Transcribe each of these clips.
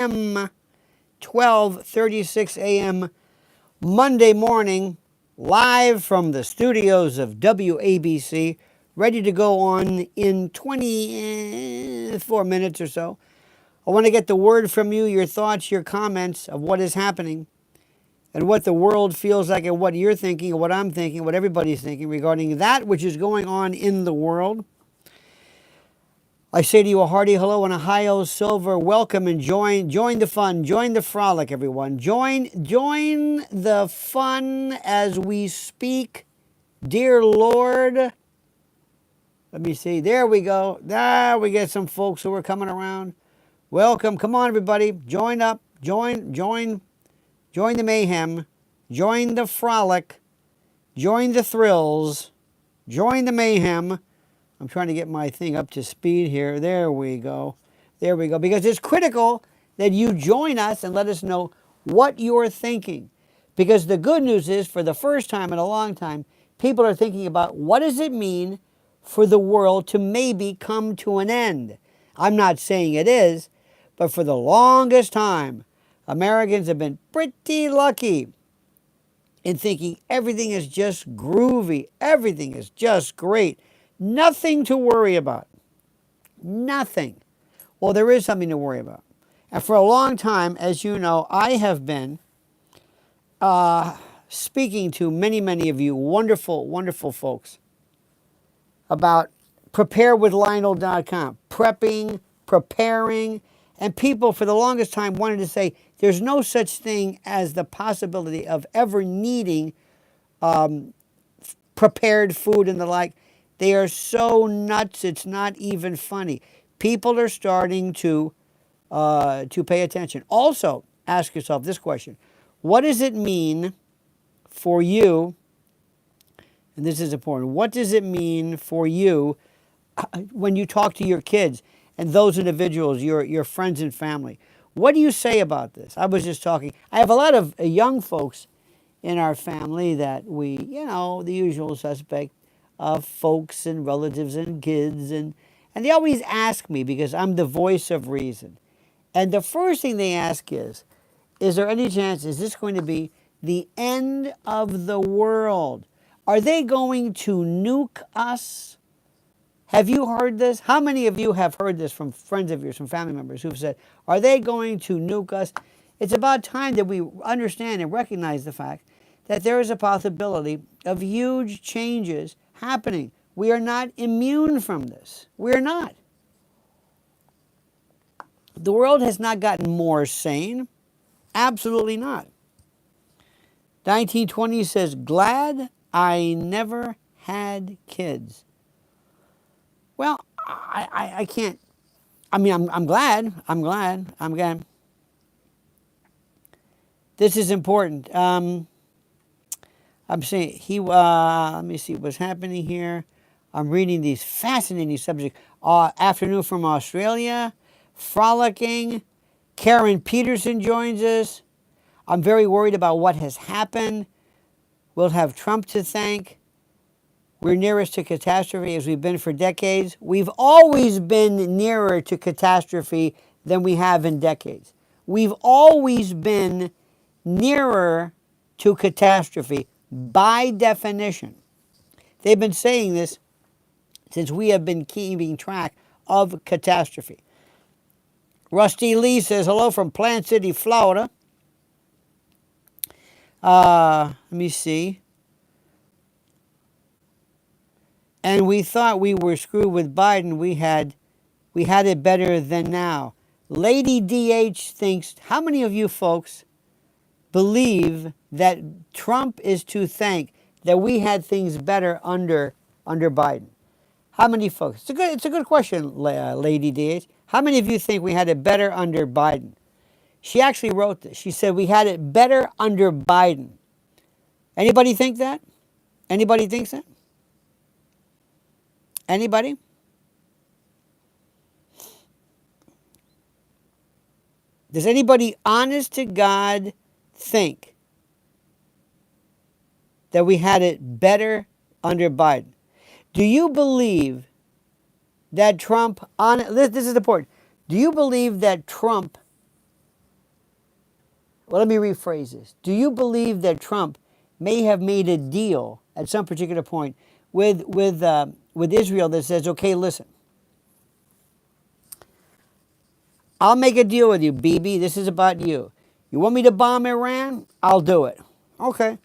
12:36 a.m. Monday morning, live from the studios of WABC, ready to go on in 24 minutes or so. I want to get the word from you, your thoughts, your comments of what is happening and what the world feels like and what you're thinking and what I'm thinking, what everybody's thinking regarding that which is going on in the world. I say to you a hearty hello and a hi-yo silver welcome and join the fun, join the frolic, everyone. Join the fun as we speak. Dear Lord, let me see, there we go. There we get some folks who are coming around. Welcome, come on everybody, join up, join the mayhem, join the frolic, join the thrills, join the mayhem. I'm trying to get my thing up to speed here. There we go. There we go. Because it's critical that you join us and let us know what you're thinking. Because the good news is, for the first time in a long time, people are thinking about what does it mean for the world to maybe come to an end. I'm not saying it is, but for the longest time, Americans have been pretty lucky in thinking everything is just groovy. Everything is just great. Nothing to worry about. Nothing. Well, there is something to worry about. And for a long time, as you know, I have been speaking to many of you wonderful, wonderful folks about preparewithlionel.com, prepping, preparing, and people for the longest time wanted to say there's no such thing as the possibility of ever needing prepared food and the like. They are so nuts, it's not even funny. People are starting to pay attention. Also, ask yourself this question. What does it mean for you, and this is important, what does it mean for you when you talk to your kids and those individuals, your friends and family? What do you say about this? I was just talking. I have a lot of young folks in our family that we, the usual suspect, folks and relatives and kids, and they always ask me because I'm the voice of reason. And the first thing they ask is there any chance, is this going to be the end of the world? Are they going to nuke us? Have you heard this? How many of you have heard this from friends of yours, from family members who've said, are they going to nuke us? It's about time that we understand and recognize the fact that there is a possibility of huge changes happening. We are not immune from this. We are not. The world has not gotten more sane. Absolutely not. 1920 says, glad I never had kids. Well, I can't. I mean, I'm glad. I'm glad. This is important. I'm saying let me see what's happening here. I'm reading these fascinating subjects. Afternoon from Australia, frolicking. Karen Peterson joins us. I'm very worried about what has happened. We'll have Trump to thank. We're nearest to catastrophe as we've been for decades. We've always been nearer to catastrophe than we have in decades. We've always been nearer to catastrophe by definition. They've been saying this since we have been keeping track of catastrophe. Rusty Lee says, hello from Plant City, Florida. Let me see. And we thought we were screwed with Biden. We had it better than now. Lady DH thinks, how many of you folks believe that Trump is to thank, that we had things better under Biden? How many folks? It's a good question, Lady DH. How many of you think we had it better under Biden? She actually wrote this. She said we had it better under Biden. Anybody think that? Anybody thinks that? Anybody? Does anybody honest to God think that we had it better under Biden? Do you believe that Trump, this is important, do you believe that Trump Well, let me rephrase this. Do you believe that Trump may have made a deal at some particular point with Israel that says, okay, listen, I'll make a deal with you, Bibi. This is about you. You want me to bomb Iran? I'll do it. Okay.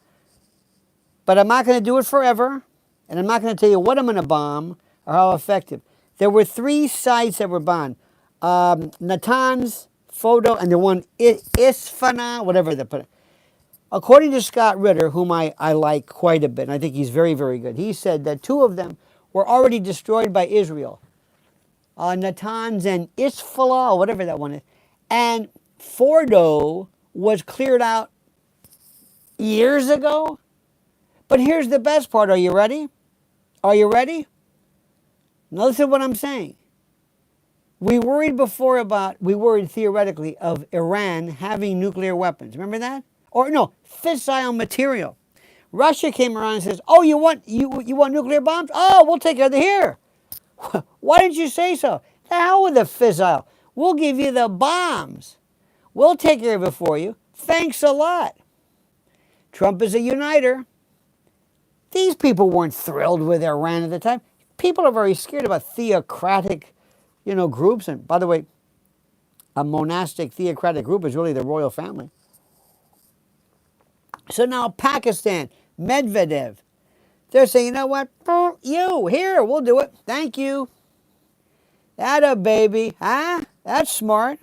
But I'm not going to do it forever, and I'm not going to tell you what I'm going to bomb or how effective. There were 3 sites that were bombed. Natanz, Photo, and the one Isfana, whatever they put it. According to Scott Ritter, whom I like quite a bit, and I think he's very, very good, he said that 2 of them were already destroyed by Israel. Natanz and Isfala, whatever that one is. And Fordo was cleared out years ago. But here's the best part. Are you ready? Are you ready? Now listen to what I'm saying. We worried theoretically of Iran having nuclear weapons. Remember that? Or no, fissile material. Russia came around and says, oh, you want nuclear bombs? Oh, we'll take care of it here. Why didn't you say so? The hell with the fissile. We'll give you the bombs. We'll take care of it for you. Thanks a lot. Trump is a uniter. These people weren't thrilled with Iran at the time. People are very scared about theocratic, groups. And by the way, a monastic theocratic group is really the royal family. So now Pakistan, Medvedev, they're saying, you know what? Here, we'll do it. Thank you. Atta baby. Huh? That's smart.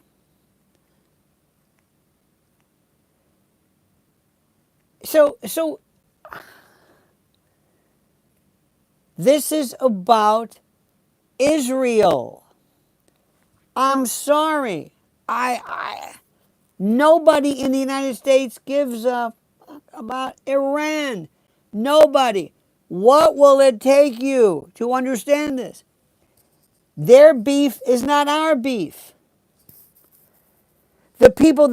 So this is about Israel. I'm sorry. Nobody in the United States gives a about Iran. Nobody. What will it take you to understand this? Their beef is not our beef. The people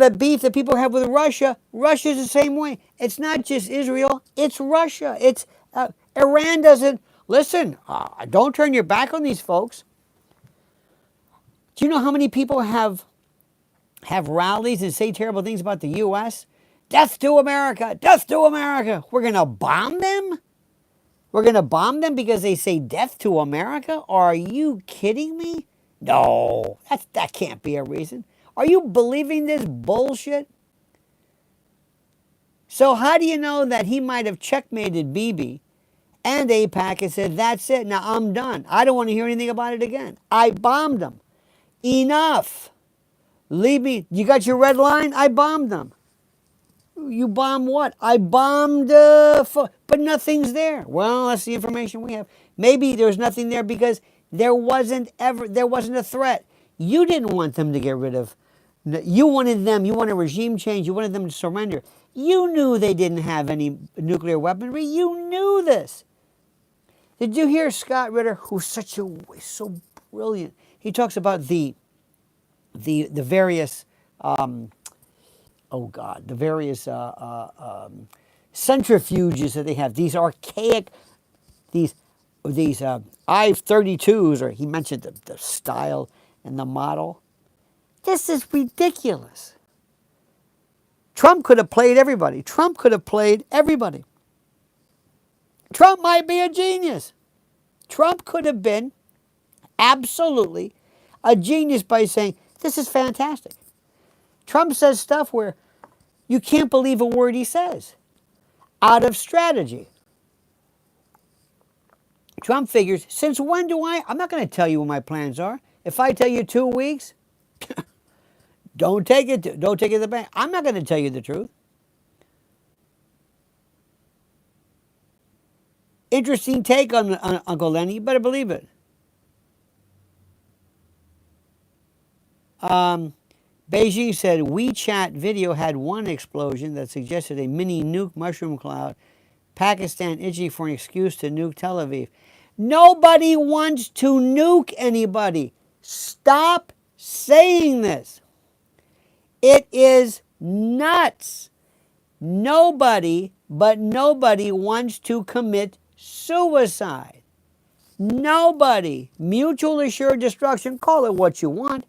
have with Russia, Russia's the same way. It's not just Israel, it's Russia. It's Iran doesn't, listen, don't turn your back on these folks. Do you know how many people have rallies and say terrible things about the U.S.? Death to America, death to America. We're going to bomb them? We're going to bomb them because they say death to America? Are you kidding me? No, that can't be a reason. Are you believing this bullshit? So how do you know that he might have checkmated Bibi and AIPAC and said, that's it, now I'm done. I don't want to hear anything about it again. I bombed them. Enough. Leave me. You got your red line? I bombed them. You bombed what? I bombed, but nothing's there. Well, that's the information we have. Maybe there's nothing there because there wasn't a threat. You didn't want them to get rid of. You wanted a regime change. You wanted them to surrender. You knew they didn't have any nuclear weaponry. You knew this. Did you hear Scott Ritter, who's so brilliant? He talks about the various, the various centrifuges that they have. These archaic, these I-32s, or he mentioned the style and the model. This is ridiculous. Trump could have played everybody. Trump might be a genius. Trump could have been absolutely a genius by saying, this is fantastic. Trump says stuff where you can't believe a word he says. Out of strategy. Trump figures, since when I'm not going to tell you what my plans are. If I tell you 2 weeks, don't take it to the bank. I'm not going to tell you the truth. Interesting take on Uncle Lenny. You better believe it. Beijing said WeChat video had one explosion that suggested a mini nuke mushroom cloud. Pakistan itching for an excuse to nuke Tel Aviv. Nobody wants to nuke anybody. Stop saying this. It is nuts. Nobody wants to commit suicide. Nobody. Mutual assured destruction, call it what you want.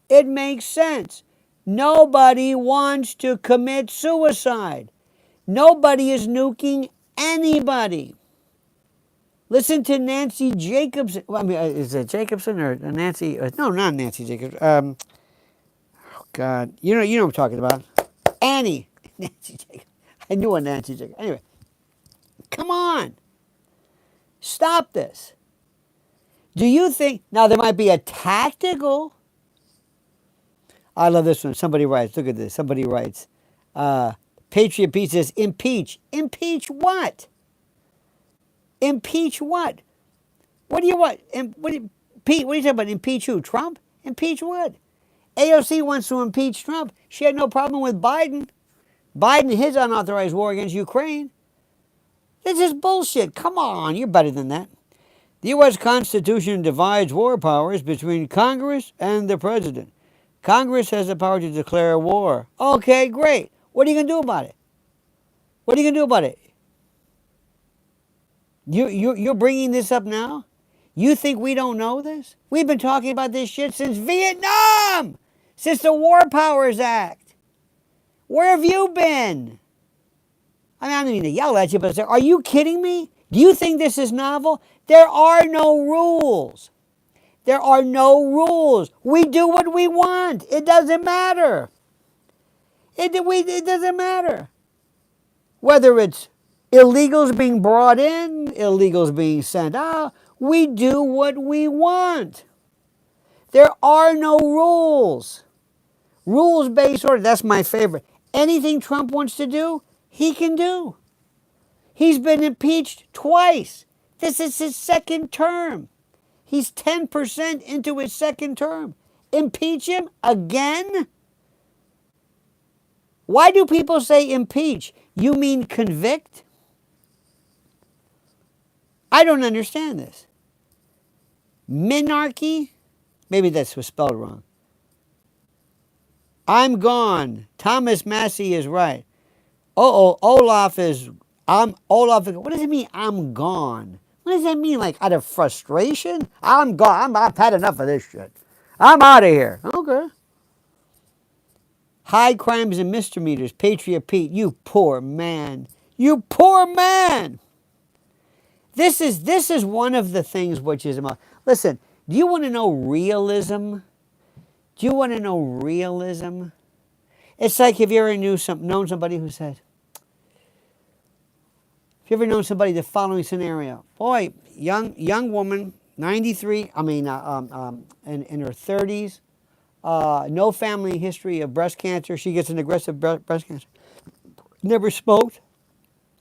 It makes sense. Nobody wants to commit suicide. Nobody is nuking anybody. Listen to Nancy Jacobson. Well, I mean, is it Jacobson or Nancy? No, not Nancy Jacobson. Oh God, you know what I'm talking about. Annie. Nancy Jacobson. I knew a Nancy Jacobson. Anyway, come on. Stop this. Do you think, now there might be a tactical, I love this one. Somebody writes, look at this. Somebody writes, Patriot Pete says, impeach. Impeach what? Impeach what? What do you want? Pete, what are you talking about? Impeach who? Trump? Impeach what? AOC wants to impeach Trump. She had no problem with Biden. Biden, his unauthorized war against Ukraine. This is bullshit. Come on, you're better than that. The U.S. Constitution divides war powers between Congress and the President. Congress has the power to declare war. Okay, great. What are you going to do about it? What are you going to do about it? You're bringing this up now? You think we don't know this? We've been talking about this shit since Vietnam! Since the War Powers Act. Where have you been? I mean, I don't mean to yell at you, but are you kidding me? Do you think this is novel? There are no rules. There are no rules. We do what we want. It doesn't matter. It doesn't matter. Whether it's illegals being brought in, illegals being sent out, we do what we want. There are no rules. Rules-based order, that's my favorite. Anything Trump wants to do, he can do. He's been impeached twice. This is his second term. He's 10% into his second term. Impeach him again? Why do people say impeach? You mean convict? I don't understand this. Minarchy? Maybe that's spelled wrong. I'm gone. Thomas Massey is right. Olaf, what does it mean, I'm gone? What does that mean, like out of frustration? I'm gone. I've had enough of this shit. I'm out of here. Okay. High crimes and misdemeanors. Patriot Pete, you poor man. You poor man. This is one of the things which is about. Listen, do you want to know realism? Do you want to know realism? It's like, have you ever known somebody who said, have you ever known somebody the following scenario? Boy, young woman, 93, in her 30s, no family history of breast cancer. She gets an aggressive breast cancer. Never smoked,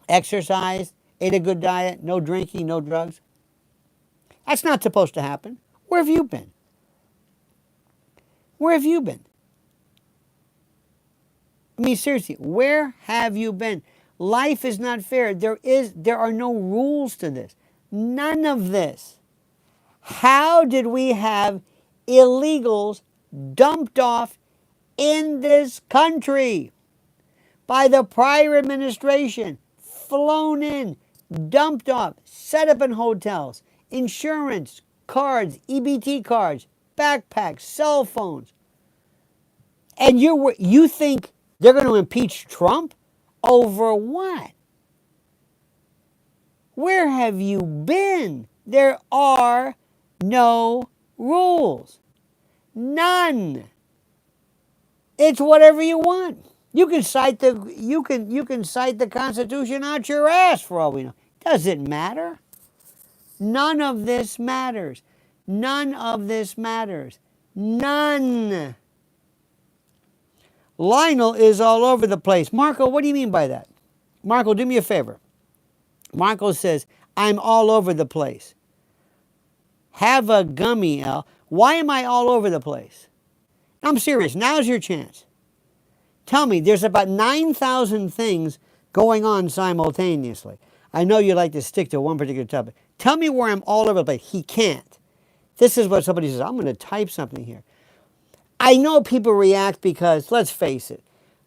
exercised, ate a good diet, no drinking, no drugs. That's not supposed to happen. Where have you been? Where have you been? I mean, seriously, where have you been? Life is not fair. There are no rules to this. None of this. How did we have illegals dumped off in this country by the prior administration, flown in, dumped off, set up in hotels, insurance, cards, EBT cards, backpacks, cell phones. And you think they're going to impeach Trump over what? Where have you been? There are no rules. None. It's whatever you want. You can cite the Constitution out your ass for all we know. Doesn't matter. None of this matters. None of this matters. None. Lionel is all over the place. Marco, what do you mean by that? Marco, do me a favor. Marco says, I'm all over the place. Have a gummy, Al. Why am I all over the place? I'm serious. Now's your chance. Tell me, there's about 9,000 things going on simultaneously. I know you like to stick to one particular topic. Tell me where I'm all over the place. He can't. This is what somebody says. I'm going to type something here. I know people react because, let's face it,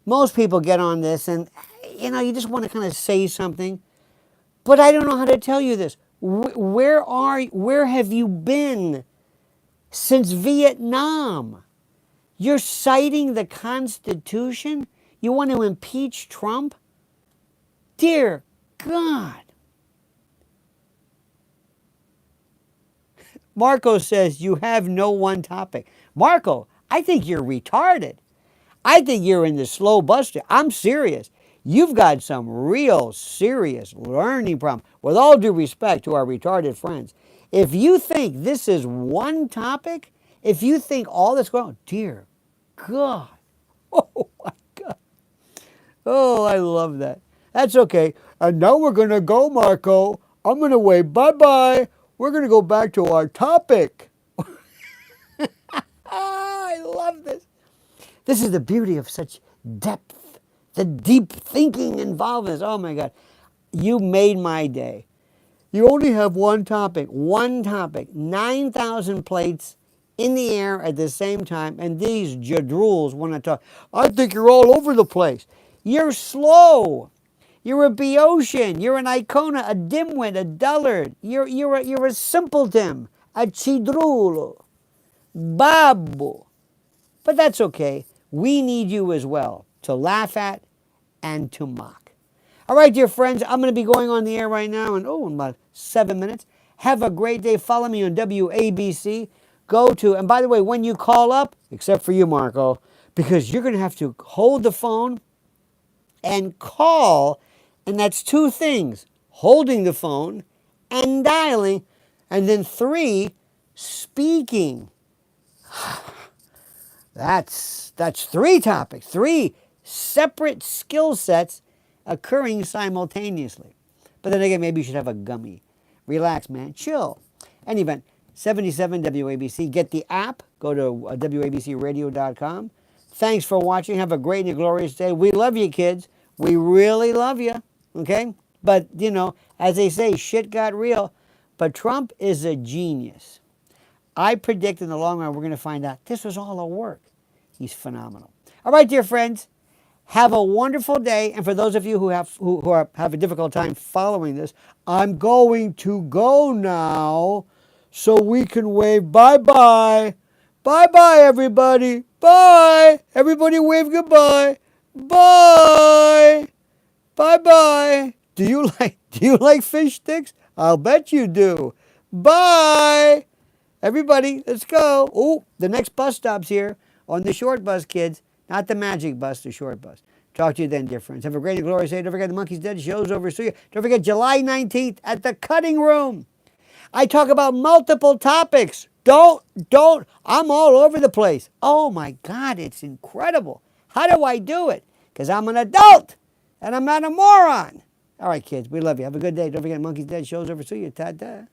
most people get on this and, you just want to kind of say something. But I don't know how to tell you this. Where have you been since Vietnam? You're citing the Constitution? You want to impeach Trump? Dear God. Marco says, you have no one topic. Marco, I think you're retarded. I think you're in the slow buster. I'm serious. You've got some real serious learning problem. With all due respect to our retarded friends, if you think this is one topic, if you think all this going on, dear God. Oh my God. Oh, I love that. That's okay. And now we're going to go, Marco. I'm going to wave bye-bye. We're going to go back to our topic. I love this. This is the beauty of such depth, the deep thinking involved in this. Oh my God. You made my day. You only have one topic, 9,000 plates in the air at the same time, and these jadruls want to talk. I think you're all over the place. You're slow. You're a Boeotian. You're an Icona, a dimwit, a dullard. You're a simpleton, a chidrulo, babu. But that's okay. We need you as well to laugh at and to mock. All right, dear friends, I'm going to be going on the air right now in about 7 minutes. Have a great day. Follow me on WABC. Go to, and by the way, when you call up, except for you, Marco, because you're going to have to hold the phone and call, and that's two things, holding the phone and dialing, and then 3, speaking. That's 3 topics, 3 separate skill sets occurring simultaneously. But then again, maybe you should have a gummy. Relax, man. Chill. Any event, 77 WABC. Get the app. Go to WABCradio.com. Thanks for watching. Have a great and glorious day. We love you, kids. We really love you. Okay? But, as they say, shit got real. But Trump is a genius. I predict in the long run we're going to find out this was all a work. He's phenomenal. All right, dear friends. Have a wonderful day. And for those of you who have a difficult time following this, I'm going to go now so we can wave bye-bye. Bye-bye, everybody. Bye. Everybody wave goodbye. Bye. Bye-bye. Do you like fish sticks? I'll bet you do. Bye. Everybody, let's go. Oh, the next bus stop's here on the short bus, kids. Not the magic bus, the short bus. Talk to you then, dear friends. Have a great and glorious day. Don't forget the Monkey's Dead. Show's over. See you. Don't forget July 19th at the Cutting Room. I talk about multiple topics. Don't. I'm all over the place. Oh my God, it's incredible. How do I do it? Because I'm an adult and I'm not a moron. All right, kids, we love you. Have a good day. Don't forget Monkey's Dead. Show's over. See you. Ta-ta.